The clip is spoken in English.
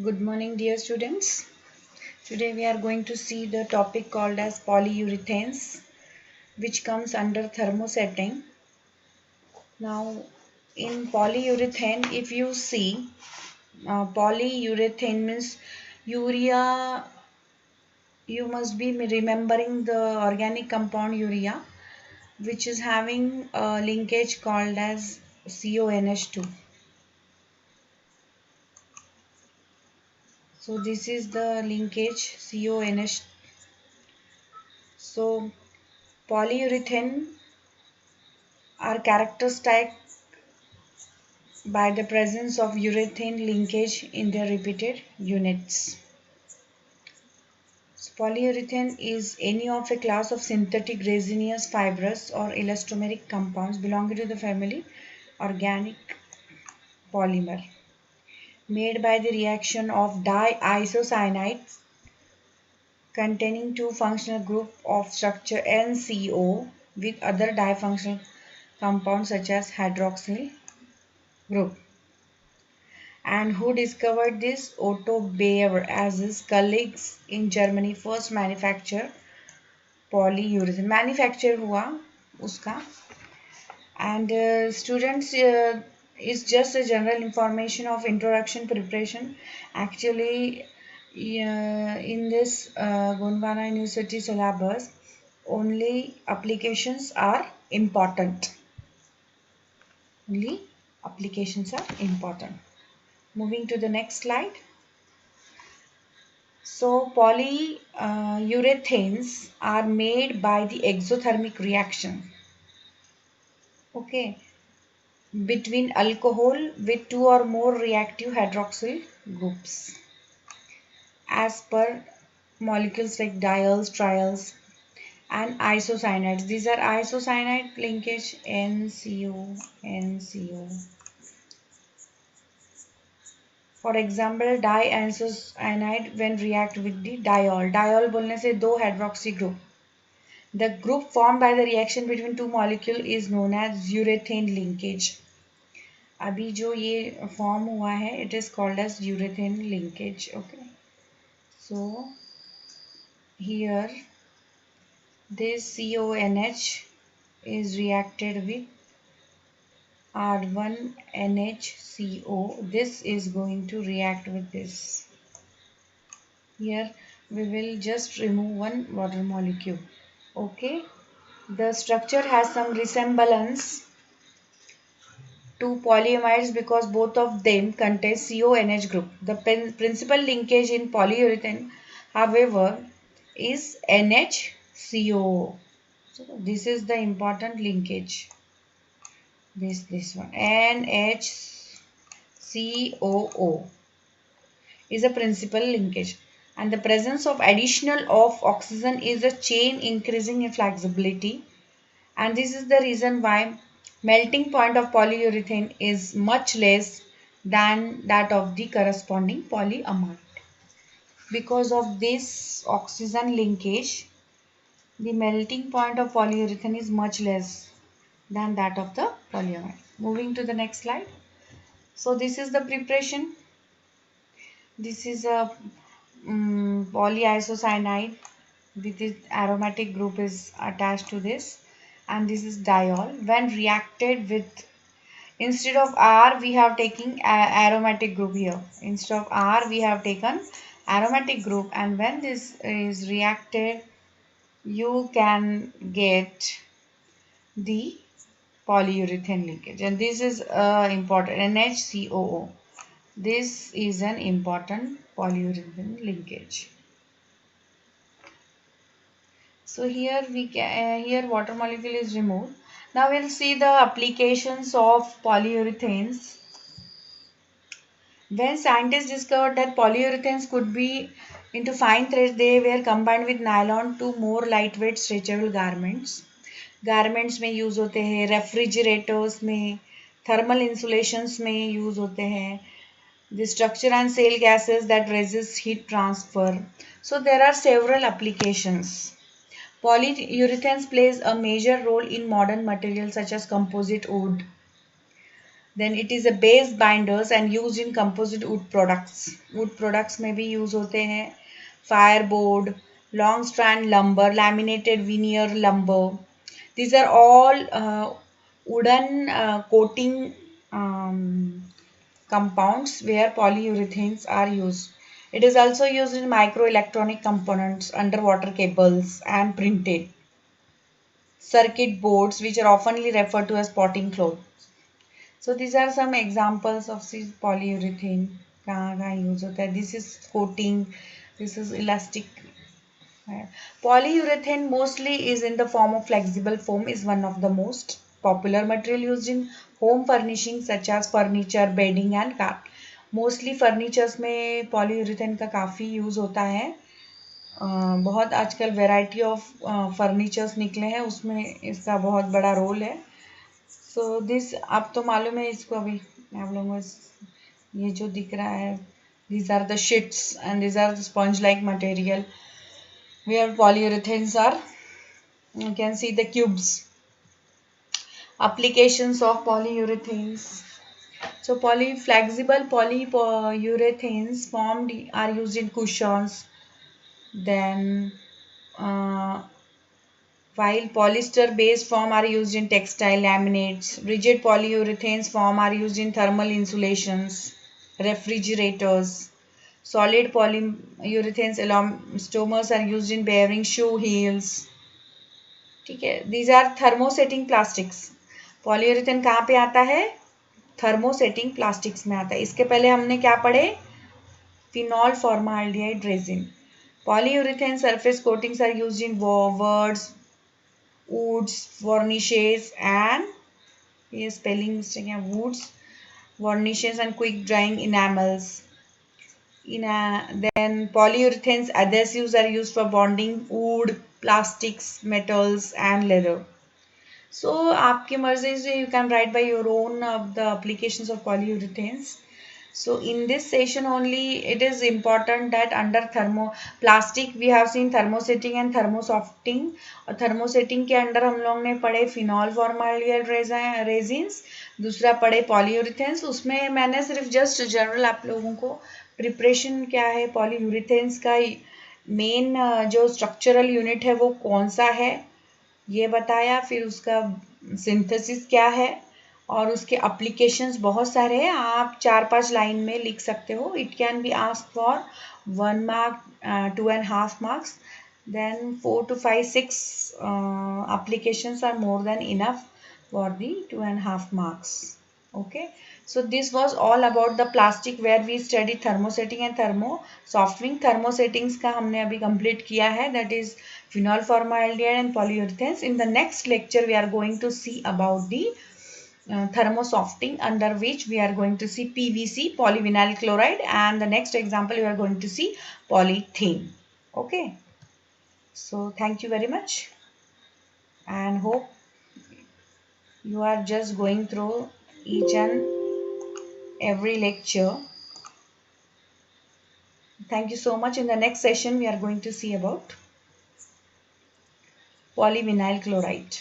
Good morning, dear students. Today we are going to see the topic called as polyurethanes, which comes under thermosetting. Now, in polyurethane, if you see, polyurethane means urea. You must be remembering the organic compound urea, which is having a linkage called as CONH2. So this is the linkage CONH. So polyurethane are characterized by the presence of urethane linkage in their repeated units. So polyurethane is any of a class of synthetic resinous fibrous or elastomeric compounds belonging to the family organic polymer made by the reaction of diisocyanates containing two functional group of structure NCO with other difunctional compounds such as hydroxyl group. And who discovered this? Otto Bayer as his colleagues in Germany first manufacture polyurethane. Manufacture हुआ उसका and students is just a general information of introduction preparation. Actually, in this Gondwana University syllabus, only applications are important. Only applications are important. Moving to the next slide. So polyurethanes are made by the exothermic reaction. Okay, between alcohol with two or more reactive hydroxyl groups. As per molecules like diols, triols, and isocyanates. These are isocyanate linkage NCO, NCO. For example, diisocyanide when react with the diol. Diol बोलने से दो hydroxy group. The group formed by the reaction between two molecules is known as urethane linkage. अभी जो ये form हुआ है, it is called as urethane linkage. Okay. So here this CONH is reacted with R1NHCO. This is going to react with this. Here we will just remove one water molecule. Okay. The structure has some resemblance to polyamides because both of them contain CONH group. The principal linkage in polyurethane, however, is NHCO. So this is the important linkage. This one NHCOO is a principal linkage, and the presence of additional of oxygen is a chain increasing in flexibility, and this is the reason why melting point of polyurethane is much less than that of the corresponding polyamide. Because of this oxygen linkage, the melting point of polyurethane is much less than that of the polyamide. Moving to the next slide. So this is the preparation. This is a polyisocyanide with its aromatic group is attached to this, and this is diol. When reacted with, instead of R we have taken aromatic group here. Instead of R we have taken aromatic group, and when this is reacted you can get the polyurethane linkage, and this is important NHCOO. This is an important polyurethane linkage. So here we can here water molecule is removed. Now we'll see the applications of polyurethanes. When scientists discovered that polyurethanes could be into fine threads, they were combined with nylon to more lightweight stretchable garments. Garments में use होते हैं, refrigerators में, thermal insulations में use होते हैं. The structure and sale gases that resist heat transfer. So there are several applications. Polyurethanes plays a major role in modern materials such as composite wood. Then it is a base binders and used in composite wood products. Wood products में भी use होते हैं. Fireboard, long strand lumber, laminated veneer lumber. These are all wooden coating compounds where polyurethanes are used. It is also used in microelectronic components, underwater cables, and printed circuit boards, which are oftenly referred to as potting cloth. So these are some examples of this polyurethane. कहाँ कहाँ use होता है? This is coating. This is elastic. Polyurethane mostly is in the form of flexible foam, is one of the most popular material used in home furnishing such as furniture, bedding and car. Mostly furnitures में polyurethane का काफ़ी use होता है. बहुत आजकल variety of furnitures निकले हैं, उसमें इसका बहुत बड़ा रोल है. सो दिस आप तो मालूम है इसको. अभी आप लोगों को ये जो दिख रहा है, these are the sheets and these are the sponge like material where polyurethanes are. You can see the cubes. Applications of polyurethanes. So flexible polyurethanes formed are used in cushions. Then while polyester based foam are used in textile laminates, rigid polyurethanes foam are used in thermal insulations, refrigerators. Solid polyurethanes elastomers are used in bearing shoe heels. ठीक है. These are thermosetting plastics. Polyurethane कहाँ पे आता है? Thermosetting plastics में आता है. इसके पहले हमने क्या पढ़े? Phenol formaldehyde resin. Polyurethane surface coatings are used in woods, varnishes and ये spelling mistake है, woods, varnishes and quick drying enamels. Then polyurethanes adhesives are used for bonding wood, plastics, metals and leather. So आपकी मर्जी से you can write by your own the applications of polyurethanes. So in this session only it is important that under plastic we have seen thermosetting and thermosofting. और thermosetting के अंदर हम लोग ने पढ़े phenol formaldehyde resins, दूसरा पढ़े polyurethanes. उसमें मैंने सिर्फ just general आप लोगों को प्रिपरेशन क्या है polyurethanes का मेन जो स्ट्रक्चरल यूनिट है वो कौन सा है ये बताया. फिर उसका सिंथेसिस क्या है और उसके एप्लीकेशंस बहुत सारे हैं. आप 4-5 लाइन में लिख सकते हो. It can be asked for 1 mark, 2.5 marks. Then 4 to 5, 6 applications are more than enough for the 2.5 marks. Okay. So this was all about the plastic where we studied thermosetting and thermosoftening. Thermosettings का हमने अभी complete किया है. That is phenol formaldehyde and polyurethanes. In the next lecture we are going to see about the thermosofting, under which we are going to see PVC, polyvinyl chloride, and the next example we are going to see polythene. Okay. So thank you very much and hope you are just going through each and every lecture. Thank you so much. In the next session we are going to see about polyvinyl chloride.